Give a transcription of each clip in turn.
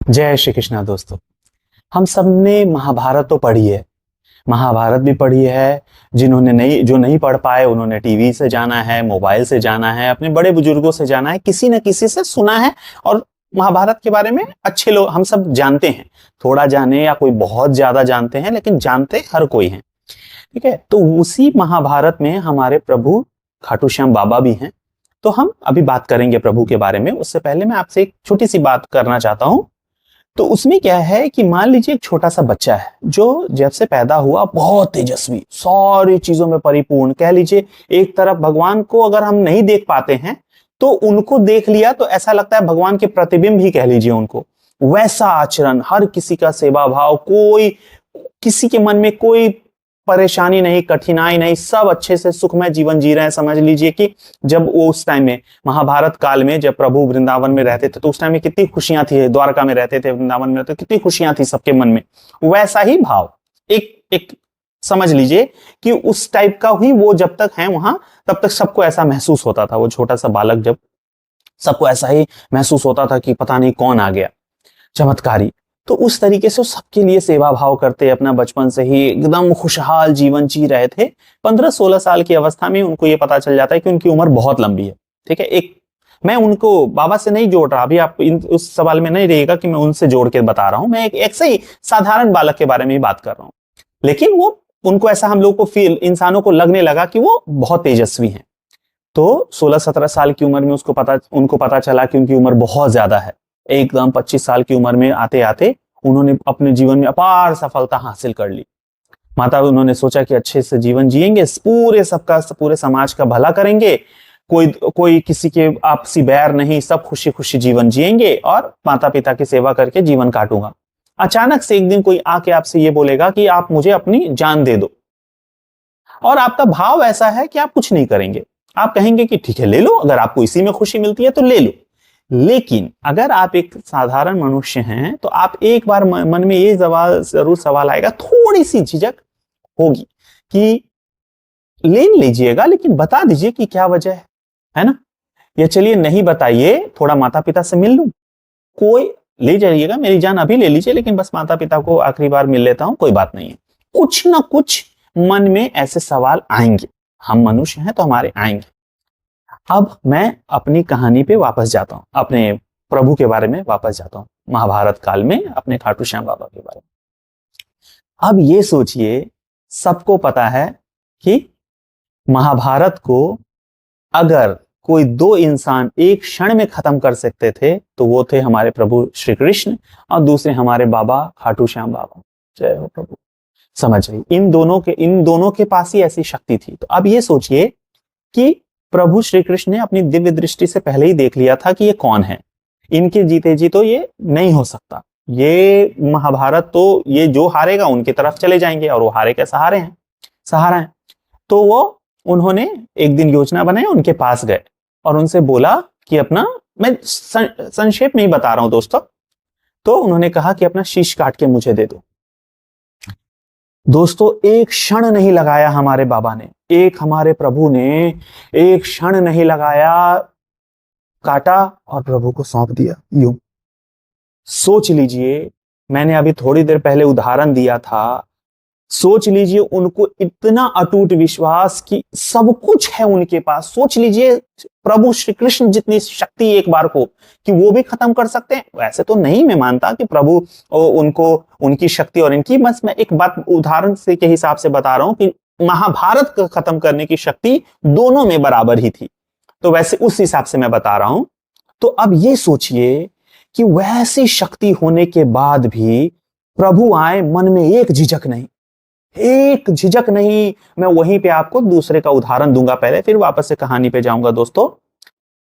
जय श्री कृष्णा दोस्तों। हम सब ने महाभारत तो पढ़ी है, महाभारत भी पढ़ी है। जो नहीं पढ़ पाए उन्होंने टीवी से जाना है, मोबाइल से जाना है, अपने बड़े बुजुर्गों से जाना है, किसी न किसी से सुना है। और महाभारत के बारे में अच्छे लोग हम सब जानते हैं, थोड़ा जाने या कोई बहुत ज्यादा जानते हैं, लेकिन जानते हर कोई है। ठीक है, तो उसी महाभारत में हमारे प्रभु खाटू श्याम बाबा भी हैं। तो हम अभी बात करेंगे प्रभु के बारे में। उससे पहले मैं आपसे एक छोटी सी बात करना चाहता हूं। तो उसमें क्या है कि मान लीजिए एक छोटा सा बच्चा है जो जब से पैदा हुआ बहुत तेजस्वी, सारी चीजों में परिपूर्ण, कह लीजिए एक तरफ भगवान को अगर हम नहीं देख पाते हैं तो उनको देख लिया तो ऐसा लगता है भगवान के प्रतिबिंब ही कह लीजिए उनको। वैसा आचरण, हर किसी का सेवा भाव, कोई किसी के मन में कोई परेशानी नहीं, कठिनाई नहीं, सब अच्छे से सुखमय जीवन जी रहे हैं। समझ लीजिए कि जब वो उस टाइम में महाभारत काल में जब प्रभु वृंदावन में रहते थे तो उस टाइम में कितनी खुशियां थी, द्वारका में रहते थे, वृंदावन में रहते थे, कितनी खुशियां थी सबके मन में। वैसा ही भाव एक एक समझ लीजिए कि उस टाइप का ही वो जब तक है वहां तब तक सबको ऐसा महसूस होता था। वो छोटा सा बालक जब सबको ऐसा ही महसूस होता था कि पता नहीं कौन आ गया, चमत्कारी। तो उस तरीके से सबके लिए सेवा भाव करते अपना बचपन से ही एकदम खुशहाल जीवन जी रहे थे। 15-16 साल की अवस्था में उनको ये पता चल जाता है कि उनकी उम्र बहुत लंबी है। ठीक है, एक मैं उनको बाबा से नहीं जोड़ रहा, अभी आप उस सवाल में नहीं रहेगा कि मैं उनसे जोड़ के बता रहा हूं। मैं एक ऐसे ही साधारण बालक के बारे में ही बात कर रहा हूं, लेकिन वो उनको ऐसा हम लोग को इंसानों को लगने लगा कि वो बहुत तेजस्वी हैं। तो 16-17 साल की उम्र में उनको पता चला कि उनकी उम्र बहुत ज्यादा है। एकदम 25 साल की उम्र में आते आते उन्होंने अपने जीवन में अपार सफलता हासिल कर ली। उन्होंने सोचा कि अच्छे से जीवन जिएंगे, पूरे समाज का भला करेंगे, कोई किसी के आपसी बैर नहीं, सब खुशी खुशी जीवन जिएंगे और माता पिता की सेवा करके जीवन काटूंगा। अचानक से एक दिन कोई आके आपसे ये बोलेगा कि आप मुझे अपनी जान दे दो, और आपका भाव ऐसा है कि आप कुछ नहीं करेंगे। आप कहेंगे कि ठीक है ले लो, अगर आपको इसी में खुशी मिलती है तो ले लो। लेकिन अगर आप एक साधारण मनुष्य हैं तो आप एक बार मन में ये जरूर सवाल आएगा, थोड़ी सी झिझक होगी कि ले लीजिएगा लेकिन बता दीजिए कि क्या वजह है ना। ये चलिए नहीं बताइए, थोड़ा माता पिता से मिल लूं, कोई ले जाइएगा, मेरी जान अभी ले लीजिए, लेकिन बस माता पिता को आखिरी बार मिल लेता हूं, कोई बात नहीं है। कुछ ना कुछ मन में ऐसे सवाल आएंगे, हम मनुष्य हैं तो हमारे आएंगे। अब मैं अपनी कहानी पे वापस जाता हूं, अपने प्रभु के बारे में वापस जाता हूं, महाभारत काल में अपने खाटू श्याम बाबा के बारे में। अब ये सोचिए, सबको पता है कि महाभारत को अगर कोई दो इंसान एक क्षण में खत्म कर सकते थे तो वो थे हमारे प्रभु श्री कृष्ण और दूसरे हमारे बाबा खाटू श्याम बाबा। जय हो प्रभु। समझ रही, इन दोनों के पास ही ऐसी शक्ति थी। तो अब ये सोचिए कि प्रभु श्री कृष्ण ने अपनी दिव्य दृष्टि से पहले ही देख लिया था कि ये कौन है, इनके जीते जी तो ये नहीं हो सकता, ये महाभारत तो ये जो हारेगा उनकी तरफ चले जाएंगे और वो हारे के सहारा है। तो वो उन्होंने एक दिन योजना बनाई, उनके पास गए और उनसे बोला कि अपना, मैं संक्षेप में ही बता रहा हूं दोस्तों, तो उन्होंने कहा कि अपना शीश काट के मुझे दे दो। दोस्तों एक क्षण नहीं लगाया हमारे बाबा ने, हमारे प्रभु ने एक क्षण नहीं लगाया, काटा और प्रभु को सौंप दिया। यूं सोच लीजिए, मैंने अभी थोड़ी देर पहले उदाहरण दिया था, सोच लीजिए उनको इतना अटूट विश्वास कि सब कुछ है उनके पास। सोच लीजिए प्रभु श्री कृष्ण जितनी शक्ति एक बार को कि वो भी खत्म कर सकते हैं। वैसे तो नहीं मैं मानता कि प्रभु उनको उनकी शक्ति और इनकी, बस मैं एक बात उदाहरण से के हिसाब से बता रहा हूं कि महाभारत को खत्म करने की शक्ति दोनों में बराबर ही थी, तो वैसे उस हिसाब से मैं बता रहा हूं। तो अब ये सोचिए कि वैसी शक्ति होने के बाद भी प्रभु आए, मन में एक झिझक नहीं। मैं वहीं पे आपको दूसरे का उदाहरण दूंगा पहले, फिर वापस से कहानी पे जाऊंगा। दोस्तों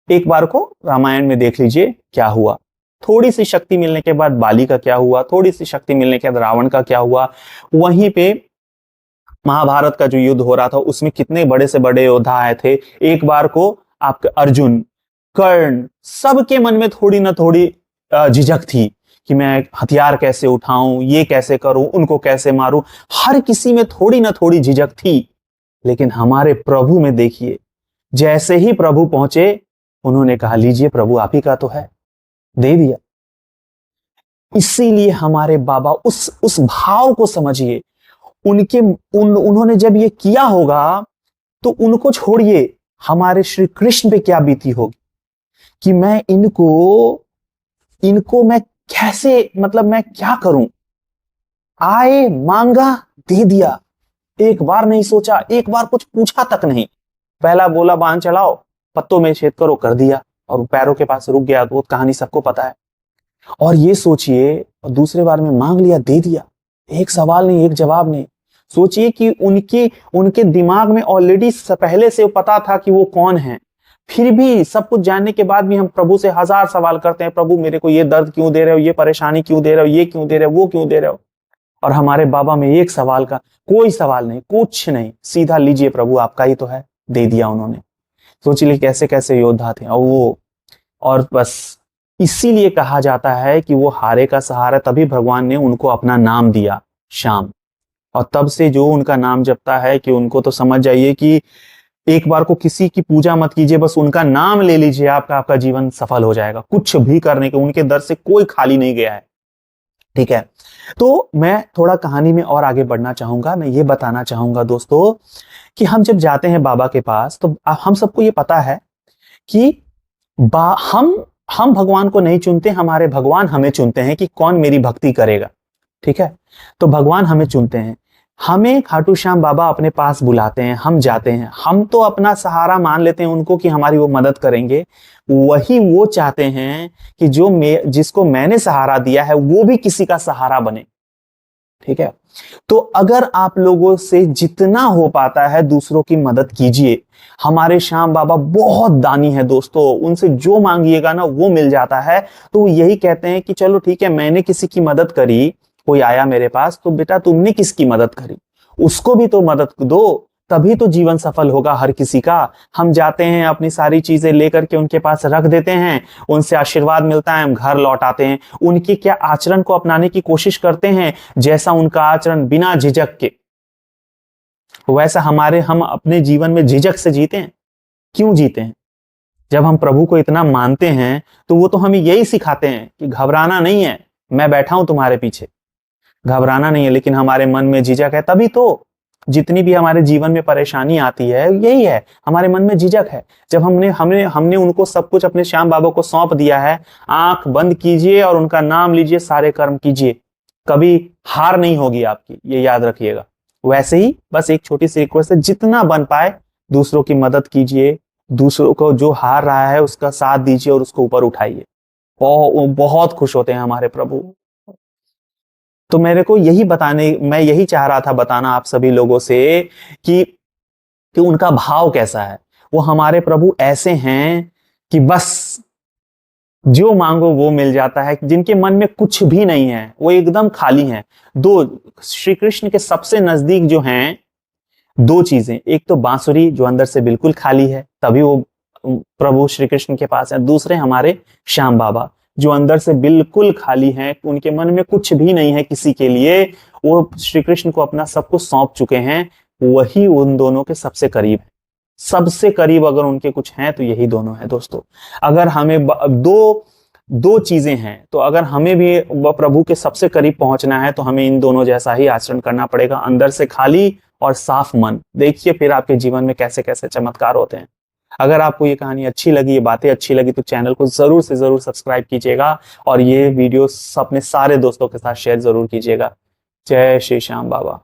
एक बार को रामायण में देख लीजिए क्या हुआ, थोड़ी सी शक्ति मिलने के बाद बाली का क्या हुआ, थोड़ी सी शक्ति मिलने के बाद रावण का क्या हुआ। वहीं पे महाभारत का जो युद्ध हो रहा था उसमें कितने बड़े से बड़े योद्धा आए थे। एक बार को आपके अर्जुन, कर्ण, सबके मन में थोड़ी ना थोड़ी झिझक थी कि मैं हथियार कैसे उठाऊं, ये कैसे करूं, उनको कैसे मारूं, हर किसी में थोड़ी ना थोड़ी झिझक थी। लेकिन हमारे प्रभु में देखिए, जैसे ही प्रभु पहुंचे उन्होंने कहा लीजिए प्रभु आप ही का तो है, दे दिया। इसीलिए हमारे बाबा उस भाव को समझिए। उन्होंने जब ये किया होगा तो उनको छोड़िए, हमारे श्री कृष्ण पे क्या बीती होगी कि मैं इनको मैं कैसे, मतलब मैं क्या करूं। आए, मांगा, दे दिया। एक बार नहीं सोचा, एक बार कुछ पूछा तक नहीं। पहला बोला बांध चढ़ाओ, पत्तों में छेद करो, कर दिया, और पैरों के पास रुक गया। वो कहानी सबको पता है। और ये सोचिए, दूसरे बार में मांग लिया, दे दिया। एक सवाल नहीं, एक जवाब नहीं। सोचिए कि उनके दिमाग में ऑलरेडी पहले से पता था कि वो कौन है। फिर भी सब कुछ जानने के बाद भी हम प्रभु से हजार सवाल करते हैं, प्रभु मेरे को ये दर्द क्यों दे रहे हो, ये परेशानी क्यों दे रहे हो, ये क्यों दे रहे हो, वो क्यों दे रहे हो। और हमारे बाबा में एक सवाल का कोई सवाल नहीं, कुछ नहीं, सीधा लीजिए प्रभु आपका ही तो है, दे दिया उन्होंने। सोचिए कैसे कैसे योद्धा थे। और बस इसीलिए कहा जाता है कि वो हारे का सहारा, तभी भगवान ने उनको अपना नाम दिया श्याम। और तब से जो उनका नाम जपता है कि उनको तो समझ जाइए कि एक बार को किसी की पूजा मत कीजिए, बस उनका नाम ले लीजिए, आपका जीवन सफल हो जाएगा। कुछ भी करने के उनके दर से कोई खाली नहीं गया है। ठीक है, तो मैं थोड़ा कहानी में और आगे बढ़ना चाहूंगा। मैं ये बताना चाहूंगा दोस्तों कि हम जब जाते हैं बाबा के पास तो हम सबको ये पता है कि हम भगवान को नहीं चुनते, हमारे भगवान हमें चुनते हैं कि कौन मेरी भक्ति करेगा। ठीक है, तो भगवान हमें चुनते हैं, हमें खाटू श्याम बाबा अपने पास बुलाते हैं, हम जाते हैं। हम तो अपना सहारा मान लेते हैं उनको कि हमारी वो मदद करेंगे। वही वो चाहते हैं कि जिसको मैंने सहारा दिया है वो भी किसी का सहारा बने। ठीक है, तो अगर आप लोगों से जितना हो पाता है दूसरों की मदद कीजिए। हमारे श्याम बाबा बहुत दानी है दोस्तों, उनसे जो मांगिएगा ना वो मिल जाता है। तो वो यही कहते हैं कि चलो ठीक है, मैंने किसी की मदद करी, कोई आया मेरे पास, तो बेटा तुमने किसकी मदद करी, उसको भी तो मदद दो, तभी तो जीवन सफल होगा हर किसी का। हम जाते हैं अपनी सारी चीजें लेकर के उनके पास रख देते हैं, उनसे आशीर्वाद मिलता है, हम घर लौट आते हैं। उनके क्या आचरण को अपनाने की कोशिश करते हैं, जैसा उनका आचरण बिना झिझक के, वैसा हम अपने जीवन में झिझक से जीते हैं। क्यों जीते हैं? जब हम प्रभु को इतना मानते हैं तो वो तो हमें यही सिखाते हैं कि घबराना नहीं है, मैं बैठा हूं तुम्हारे पीछे, घबराना नहीं है। लेकिन हमारे मन में झिझक है, तभी तो जितनी भी हमारे जीवन में परेशानी आती है यही है, हमारे मन में झिझक है। जब हमने उनको सब कुछ अपने श्याम बाबा को सौंप दिया है, आंख बंद कीजिए और उनका नाम लीजिए, सारे कर्म कीजिए, कभी हार नहीं होगी आपकी, ये याद रखिएगा। वैसे ही बस एक छोटी सी रिक्वेस्ट है, जितना बन पाए दूसरों की मदद कीजिए, दूसरों को जो हार रहा है उसका साथ दीजिए और उसको ऊपर उठाइए। बहुत खुश होते हैं हमारे प्रभु। तो मेरे को मैं यही चाह रहा था बताना आप सभी लोगों से कि उनका भाव कैसा है। वो हमारे प्रभु ऐसे हैं कि बस जो मांगो वो मिल जाता है, जिनके मन में कुछ भी नहीं है, वो एकदम खाली हैं। श्री कृष्ण के सबसे नजदीक जो हैं दो चीजें, एक तो बांसुरी जो अंदर से बिल्कुल खाली है, तभी वो प्रभु श्री कृष्ण के पास है। दूसरे हमारे श्याम बाबा जो अंदर से बिल्कुल खाली हैं, उनके मन में कुछ भी नहीं है किसी के लिए, वो श्री कृष्ण को अपना सब कुछ सौंप चुके हैं। वही उन दोनों के सबसे करीब है। सबसे करीब अगर उनके कुछ हैं तो यही दोनों हैं दोस्तों। अगर हमें दो चीजें हैं, तो अगर हमें भी प्रभु के सबसे करीब पहुंचना है तो हमें इन दोनों जैसा ही आचरण करना पड़ेगा, अंदर से खाली और साफ मन। देखिए फिर आपके जीवन में कैसे कैसे चमत्कार होते हैं। अगर आपको ये कहानी अच्छी लगी, ये बातें अच्छी लगी, तो चैनल को जरूर से जरूर सब्सक्राइब कीजिएगा और ये वीडियो अपने सारे दोस्तों के साथ शेयर जरूर कीजिएगा। जय श्री श्याम बाबा।